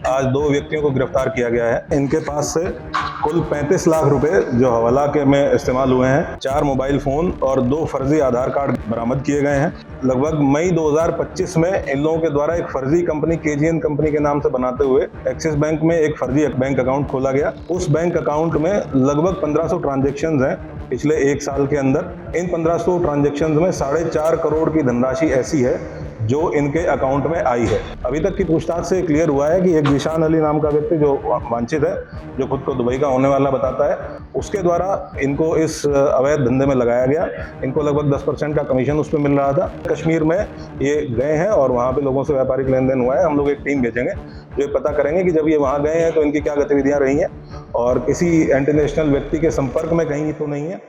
आज दो व्यक्तियों को गिरफ्तार किया गया है। इनके पास से कुल 35 लाख रुपए जो हवाला के में इस्तेमाल हुए हैं, 4 मोबाइल फोन और 2 फर्जी आधार कार्ड बरामद किए गए हैं। लगभग मई 2025 में इन लोगों के द्वारा एक फर्जी कंपनी KGN कंपनी के नाम से बनाते हुए एक्सिस बैंक में एक फर्जी बैंक अकाउंट खोला गया। उस बैंक अकाउंट में लगभग 1500 ट्रांजेक्शंस हैं पिछले 1 साल के अंदर। इन 1500 ट्रांजेक्शंस में 4.5 करोड़ की धनराशि ऐसी है जो इनके अकाउंट में आई है। अभी तक की पूछताछ से क्लियर हुआ है कि एक जीशान अली नाम का व्यक्ति जो वांछित है, जो खुद को दुबई का होने वाला बताता है, उसके द्वारा इनको इस अवैध धंधे में लगाया गया। इनको लगभग 10% का कमीशन उस पर मिल रहा था। कश्मीर में ये गए हैं और वहाँ पे लोगों से व्यापारिक लेन देन हुआ है। हम लोग एक टीम भेजेंगे जो ये पता करेंगे कि जब ये वहाँ गए हैं तो इनकी क्या गतिविधियाँ रही हैं और किसी इंटरनेशनल व्यक्ति के संपर्क में कहीं तो नहीं है।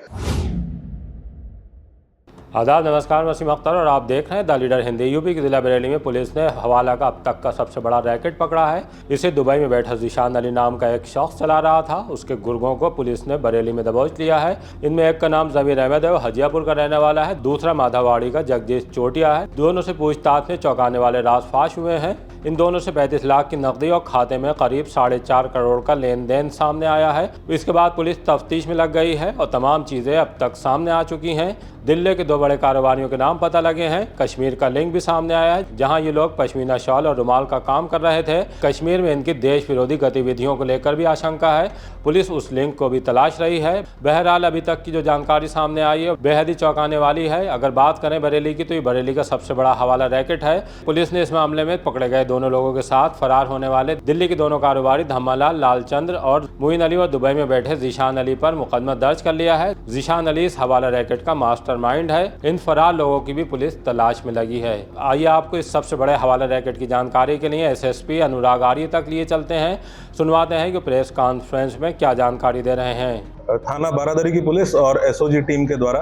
आदाब, नमस्कार, मैं वसीम अख्तर और आप देख रहे हैं द लीडर हिंदी। यूपी के जिला बरेली में पुलिस ने हवाला का अब तक का सबसे बड़ा रैकेट पकड़ा है। इसे दुबई में बैठा जीशान अली नाम का एक शख्स चला रहा था। उसके गुर्गों को पुलिस ने बरेली में दबोच लिया है। इनमें एक का नाम जमीर अहमद है, वो हजियापुर का रहने वाला है। दूसरा माधववाड़ी का जगदीश चोटिया है। दोनों से पूछताछ में चौंकाने वाले राज फाश हुए हैं। इन दोनों से 35 लाख की नकदी और खाते में करीब 4.5 करोड़ का लेन देन सामने आया है। इसके बाद पुलिस तफ्तीश में लग गई है और तमाम चीज़ें अब तक सामने आ चुकी हैं। दिल्ली के 2 बड़े कारोबारियों के नाम पता लगे हैं। कश्मीर का लिंक भी सामने आया है, जहां ये लोग पश्मीना शॉल और रुमाल का काम कर रहे थे। कश्मीर में इनकी देश विरोधी गतिविधियों को लेकर भी आशंका है। पुलिस उस लिंक को भी तलाश रही है। बहरहाल अभी तक की जो जानकारी सामने आई है बेहद ही चौंकाने वाली है। अगर बात करें बरेली की, तो ये बरेली का सबसे बड़ा हवाला रैकेट है। पुलिस ने इस मामले में पकड़े गए दोनों लोगों के साथ फरार होने वाले दिल्ली के दोनों कारोबारी धम्मालाल लालचंद्र और मोइन अली और दुबई में बैठे जीशान अली पर मुकदमा दर्ज कर लिया है। जीशान अली इस हवाला रैकेट का मास्टरमाइंड है। इन फरार लोगों की भी पुलिस तलाश में लगी है। आइए आपको इस सबसे बड़े हवाला रैकेट की जानकारी के लिए SSP अनुराग आर्य तक लिए चलते हैं। सुनवाते हैं कि प्रेस कॉन्फ्रेंस में क्या जानकारी दे रहे हैं। थाना बारादरी की पुलिस और SOG टीम के द्वारा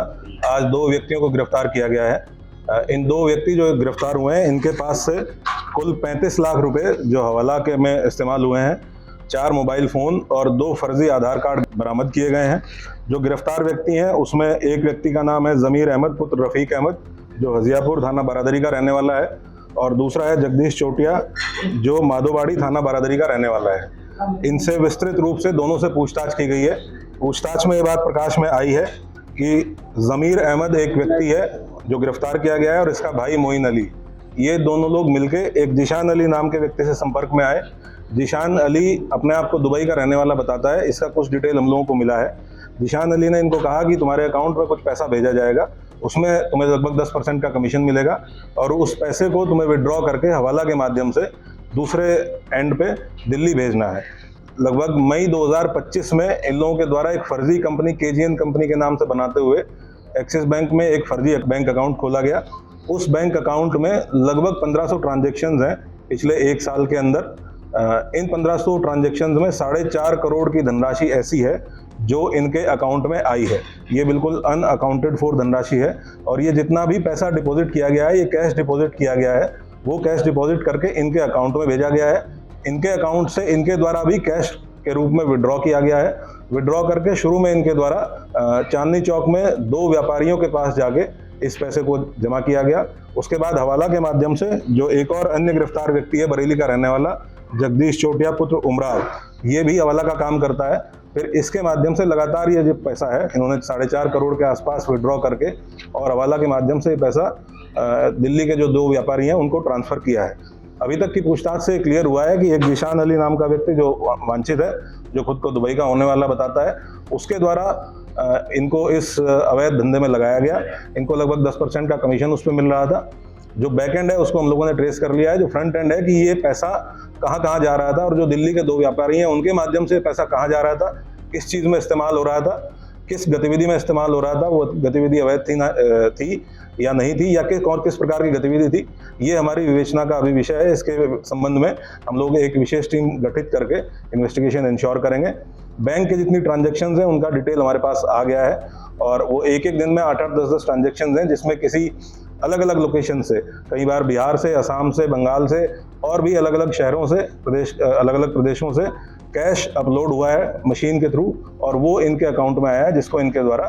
आज 2 व्यक्तियों को गिरफ्तार किया गया है। इन 2 व्यक्ति जो गिरफ्तार हुए हैं, इनके पास से कुल 35 लाख रुपए जो हवाला के में इस्तेमाल हुए हैं, 4 मोबाइल फ़ोन और 2 फर्जी आधार कार्ड बरामद किए गए हैं। जो गिरफ्तार व्यक्ति हैं उसमें एक व्यक्ति का नाम है जमीर अहमद पुत्र रफ़ीक अहमद, जो हजियापुर थाना बारादरी का रहने वाला है, और दूसरा है जगदीश चोटिया, जो माधोवाड़ी थाना बारादरी का रहने वाला है। इनसे विस्तृत रूप से दोनों से पूछताछ की गई है। पूछताछ में ये बात प्रकाश में आई है कि जमीर अहमद एक व्यक्ति है जो गिरफ्तार किया गया है और इसका भाई मोइन अली, ये दोनों लोग मिलके एक जीशान अली नाम के व्यक्ति से संपर्क में आए। जीशान अली अपने आप को दुबई का रहने वाला बताता है। इसका कुछ डिटेल हम लोगों को मिला है। जीशान अली ने इनको कहा कि तुम्हारे अकाउंट में कुछ पैसा भेजा जाएगा, उसमें तुम्हें लगभग 10% का कमीशन मिलेगा और उस पैसे को तुम्हें विड्रॉ करके हवाला के माध्यम से दूसरे एंड पे दिल्ली भेजना है। लगभग मई 2025 में इन लोगों के द्वारा एक फर्जी कंपनी KGN कंपनी के नाम से बनाते हुए एक्सिस बैंक में एक फर्जी बैंक अकाउंट खोला गया। उस बैंक अकाउंट में लगभग 1500 ट्रांजेक्शंस हैं पिछले 1 साल के अंदर। इन 1500 ट्रांजेक्शंस में 4.5 करोड़ की धनराशि ऐसी है जो इनके अकाउंट में आई है। ये बिल्कुल अनअकाउंटेड फॉर धनराशि है और ये जितना भी पैसा डिपॉजिट किया गया है, ये कैश डिपॉजिट किया गया है, वो कैश डिपॉजिट करके इनके अकाउंट में भेजा गया है। इनके अकाउंट से इनके द्वारा भी कैश के रूप में विड्रॉ किया गया है। विड्रॉ करके शुरू में इनके द्वारा चांदनी चौक में 2 व्यापारियों के पास जाके इस पैसे को जमा किया गया। उसके बाद हवाला के माध्यम से जो एक और अन्य गिरफ्तार व्यक्ति है बरेली का रहने वाला जगदीश चोटिया पुत्र उमराव, ये भी हवाला का काम करता है। फिर इसके माध्यम से लगातार ये जो पैसा है इन्होंने 4.5 करोड़ के आसपास विड्रॉ करके और हवाला के माध्यम से ये पैसा दिल्ली के जो 2 व्यापारी हैं उनको ट्रांसफ़र किया है। अभी तक की पूछताछ से क्लियर हुआ है कि एक जीशान अली नाम का व्यक्ति जो वांछित है, जो खुद को दुबई का होने वाला बताता है, उसके द्वारा इनको इस अवैध धंधे में लगाया गया। इनको लगभग 10% का कमीशन उस पर मिल रहा था। जो बैक एंड है उसको हम लोगों ने ट्रेस कर लिया है। जो फ्रंट एंड है कि ये पैसा कहाँ जा रहा था और जो दिल्ली के 2 व्यापारी हैं उनके माध्यम से पैसा कहाँ जा रहा था, किस चीज़ में इस्तेमाल हो रहा था, किस गतिविधि में इस्तेमाल हो रहा था, वो गतिविधि अवैध थी या नहीं थी, या किस प्रकार की गतिविधि थी, ये हमारी विवेचना का अभी विषय है। इसके संबंध में हम लोग एक विशेष टीम गठित करके इन्वेस्टिगेशन इंश्योर करेंगे। बैंक के जितनी ट्रांजेक्शन्स हैं उनका डिटेल हमारे पास आ गया है और वो एक दिन में 8-8, 10-10 ट्रांजेक्शन्स हैं, जिसमें किसी अलग अलग लोकेशन से, कई बार बिहार से, असम से, बंगाल से और भी अलग अलग शहरों से, अलग अलग प्रदेशों से कैश अपलोड हुआ है मशीन के थ्रू और वो इनके अकाउंट में आया है, जिसको इनके द्वारा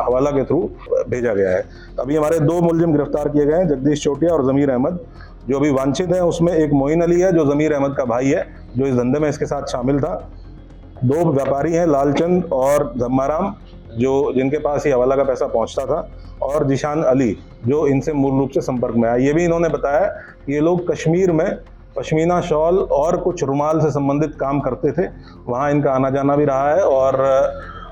हवाला के थ्रू भेजा गया है। अभी हमारे 2 मुलजिम गिरफ्तार किए गए हैं, जगदीश चोटिया और जमीर अहमद, जो अभी वांछित है उसमें एक मोइन अली है जो ज़मीर अहमद का भाई है, जो इस धंधे में इसके साथ शामिल था। 2 व्यापारी हैं, लालचंद और धम्माराम, जो जिनके पास ये हवाला का पैसा पहुंचता था, और जिशान अली जो इनसे मूल रूप से संपर्क में आया। ये भी इन्होंने बताया कि ये लोग कश्मीर में पश्मीना शॉल और कुछ रुमाल से संबंधित काम करते थे, वहाँ इनका आना जाना भी रहा है और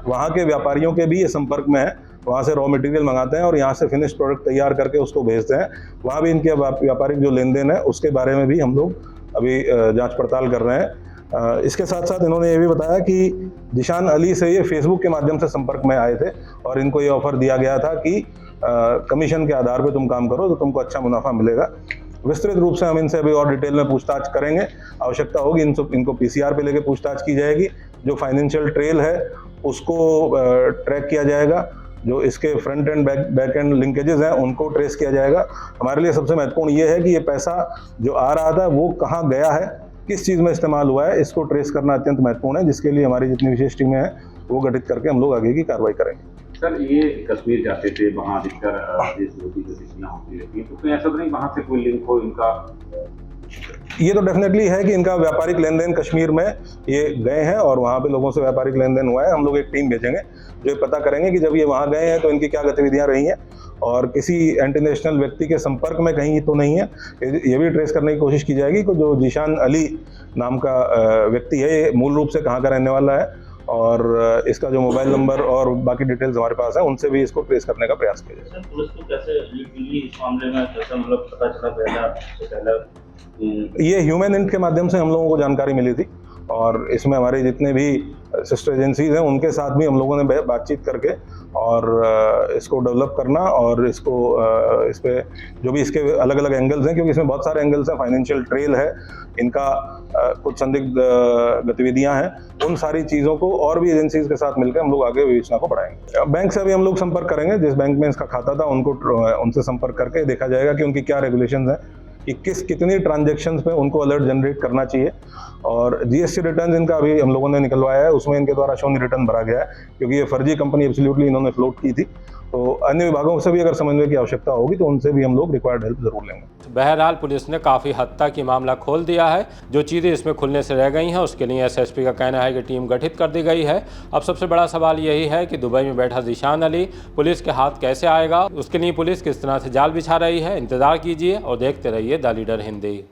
वहाँ के व्यापारियों के भी ये संपर्क में है। वहाँ से रॉ मटेरियल मंगाते हैं और यहाँ से फिनिश प्रोडक्ट तैयार करके उसको भेजते हैं। वहाँ भी इनके व्यापारिक जो लेन देन है उसके बारे में भी हम लोग अभी जांच पड़ताल कर रहे हैं। इसके साथ साथ इन्होंने ये भी बताया कि जिशान अली से ये फेसबुक के माध्यम से संपर्क में आए थे और इनको ये ऑफर दिया गया था कि कमीशन के आधार पर तुम काम करो तो तुमको अच्छा मुनाफा मिलेगा। विस्तृत रूप से हम इनसे अभी और डिटेल में पूछताछ करेंगे। आवश्यकता होगी इनको पीसीआर पे लेके पूछताछ की जाएगी। जो फाइनेंशियल ट्रेल है उसको ट्रैक किया जाएगा, जो इसके front end back and linkages हैं उनको ट्रेस किया जाएगा। हमारे लिए सबसे महत्वपूर्ण ये है कि ये पैसा जो आ रहा था वो कहाँ गया है, किस चीज़ में इस्तेमाल हुआ है, इसको ट्रेस करना अत्यंत महत्वपूर्ण है, जिसके लिए हमारी जितनी विशेष टीमें हैं वो गठित करके हम लोग आगे की कार्रवाई करेंगे। सर, ये कश्मीर जाते थे, वहाँ अधिकतर देश विरोधी गतिविधियाँ होती रहती हैं, तो कहीं ऐसा तो नहीं वहाँ से कोई लिंक हो इनका? ये तो डेफिनेटली है कि इनका व्यापारिक लेन देन कश्मीर में ये गए हैं और वहाँ पे लोगों से व्यापारिक लेन देन हुआ है। हम लोग एक टीम भेजेंगे जो पता करेंगे कि जब ये वहाँ गए हैं तो इनकी क्या गतिविधियाँ रही हैं और किसी इंटरनेशनल व्यक्ति के संपर्क में कहीं तो नहीं है। ये भी ट्रेस करने की कोशिश की जाएगी कि जो जिशान अली नाम का व्यक्ति है ये मूल रूप से कहाँ का रहने वाला है और इसका जो मोबाइल नंबर और बाकी डिटेल्स हमारे पास है उनसे भी इसको ट्रेस करने का प्रयास किया जाए। पुलिस को कैसे इस मामले में कैसे मतलब पता चला पहला? ये ह्यूमन इंट के माध्यम से हम लोगों को जानकारी मिली थी और इसमें हमारे जितने भी सिस्टर एजेंसीज हैं उनके साथ भी हम लोगों ने बातचीत करके और इसको डेवलप करना और इसको इस पे जो भी इसके अलग अलग एंगल्स हैं, क्योंकि इसमें बहुत सारे एंगल्स हैं, फाइनेंशियल ट्रेल है, इनका कुछ संदिग्ध गतिविधियां हैं, उन सारी चीज़ों को और भी एजेंसीज के साथ मिलकर हम लोग आगे विवेचना को बढ़ाएंगे। बैंक से अभी हम लोग संपर्क करेंगे, जिस बैंक में इसका खाता था उनसे संपर्क करके देखा जाएगा कि उनकी क्या रेगुलेशंस हैं, कि कितनी ट्रांजैक्शंस पे उनको अलर्ट जनरेट करना चाहिए। और जीएसटी रिटर्न इनका अभी हम लोगों ने निकलवाया है, उसमें इनके द्वारा शून्य रिटर्न भरा गया है क्योंकि ये फर्जी कंपनी एब्सोल्युटली इन्होंने फ्लोट की थी। तो अन्य विभागों से भी अगर समन्वय की आवश्यकता होगी तो उनसे भी हम लोग रिक्वायर्ड हेल्प जरूर लेंगे। बहरहाल पुलिस ने काफ़ी हद तक ये मामला खोल दिया है। जो चीज़ें इसमें खुलने से रह गई हैं उसके लिए एसएसपी का कहना है कि टीम गठित कर दी गई है। अब सबसे बड़ा सवाल यही है कि दुबई में बैठा जिशान अली पुलिस के हाथ कैसे आएगा, उसके लिए पुलिस किस तरह से जाल बिछा रही है। इंतजार कीजिए और देखते रहिए द लीडर हिंदी।